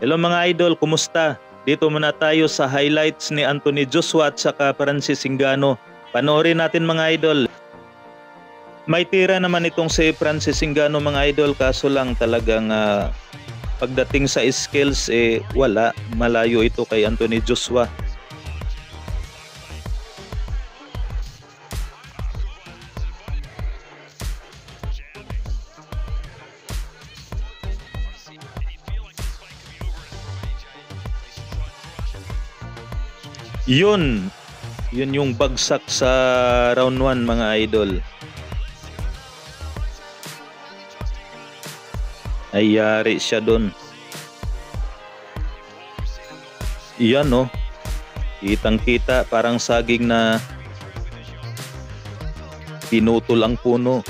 Hello mga idol, kumusta? Dito muna tayo sa highlights ni Anthony Joshua at saka Francis Ngannou. Panoorin natin mga idol. May tira naman itong si Francis Ngannou mga idol, kaso lang talagang pagdating sa skills wala, malayo ito kay Anthony Joshua. Yun yung bagsak sa round 1 mga idol. Ay yari siya doon. Yan no. Kitang kita parang saging na pinutol ang puno.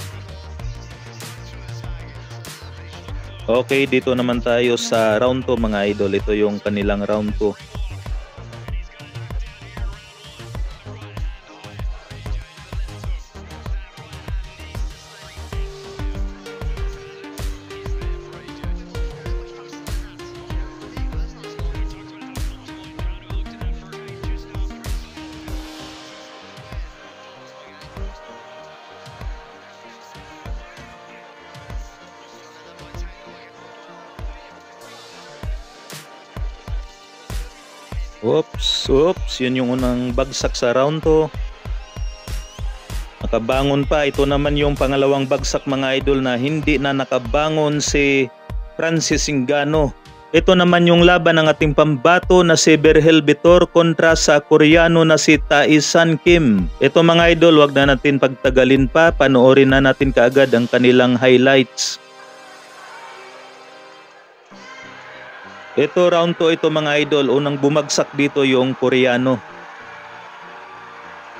Okay, dito naman tayo sa round 2 mga idol. Ito yung kanilang round 2. Oops, yun yung unang bagsak sa round 2. Nakabangon pa, ito naman yung pangalawang bagsak mga idol na hindi na nakabangon si Francis Ngannou. Ito naman yung laban ng ating pambato na si Berhel Vitor kontra sa Koreano na si Tae-san Kim. Ito mga idol, wag na natin pagtagalin pa, panoorin na natin kaagad ang kanilang highlights. Ito round 2 ito mga idol, unang bumagsak dito yung Koreano.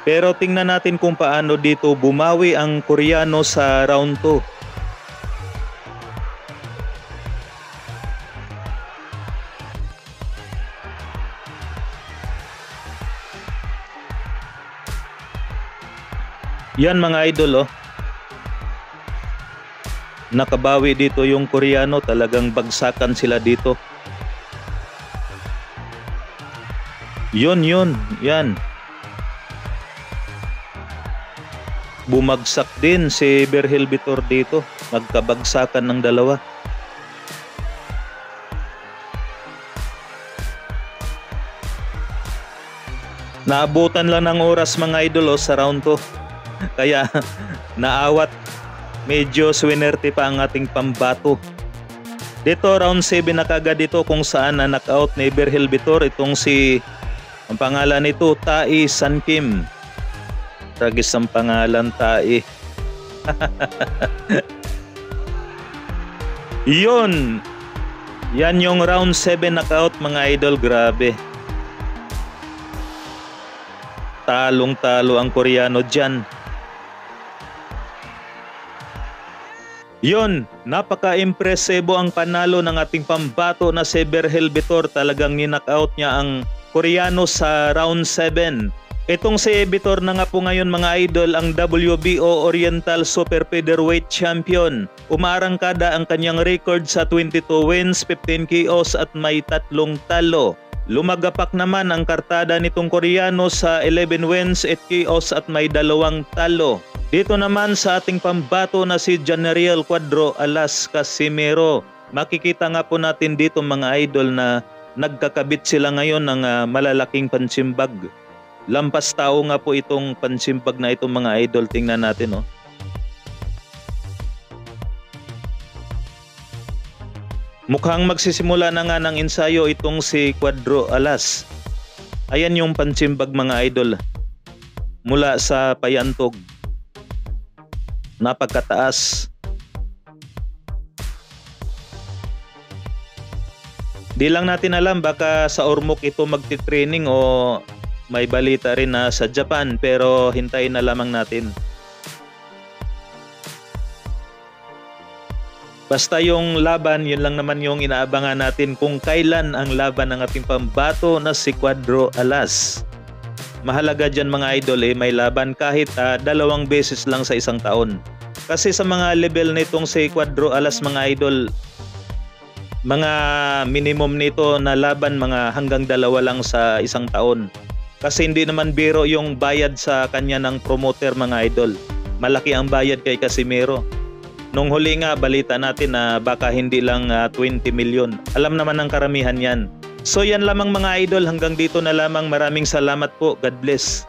Pero tingnan natin kung paano dito bumawi ang Koreano sa round 2. Yan mga idol oh. Nakabawi dito yung Koreano, talagang bagsakan sila dito. Yan. Bumagsak din si Berhel Vitor dito. Magkabagsakan ng dalawa. Naabutan lang ng oras mga idol sa round 2. Kaya naawat. Medyo swinerte pa ang ating pambato. Dito round 7 na kagad dito kung saan na knockout ni Berhel Vitor itong si ang pangalan nito Tae-san Kim. Tragis ang pangalan, Tae. Yun. Yan yung round 7 knockout mga idol, grabe. Talong-talo ang Koreano dyan. Yun, napaka-impresibo ang panalo ng ating pambato na si Berhel Vitor. Talagang ni-knockout niya ang Koreano sa round 7. Itong si Vitor na nga po ngayon mga idol ang WBO Oriental Super Featherweight Champion. Umaarangkada ang kanyang record sa 22 wins, 15 KOs at may 3 talo. Lumagapak naman ang kartada nitong Koreano sa 11 wins, 8 KOs at may 2 talo. Dito naman sa ating pambato na si Janariel Cuadro Alas Casimero. Makikita nga po natin dito mga idol na nagkakabit sila ngayon ng malalaking pansimbag. Lampas tao nga po itong pansimbag na itong mga idol. Tingnan natin oh. Mukhang magsisimula na nga ng ensayo itong si Cuadro Alas. Ayan yung pansimbag mga idol. Mula sa payantog. Napagkataas. Di lang natin alam baka sa Ormoc ito magti-training o may balita rin na sa Japan, pero hintayin na lamang natin. Basta yung laban, yun lang naman yung inaabangan natin kung kailan ang laban ng ating pambato na si Cuadro Alas. Mahalaga dyan mga idol may laban kahit 2 beses lang sa isang taon. Kasi sa mga level nitong si Cuadro Alas mga idol, Mga minimum nito na laban mga hanggang 2 lang sa isang taon. Kasi hindi naman biro yung bayad sa kanya ng promoter mga idol. Malaki ang bayad kay Casimiro. Nung huli nga balita natin na baka hindi lang 20 million. Alam naman ng karamihan yan. So yan lamang mga idol, hanggang dito na lamang. Maraming salamat po. God bless.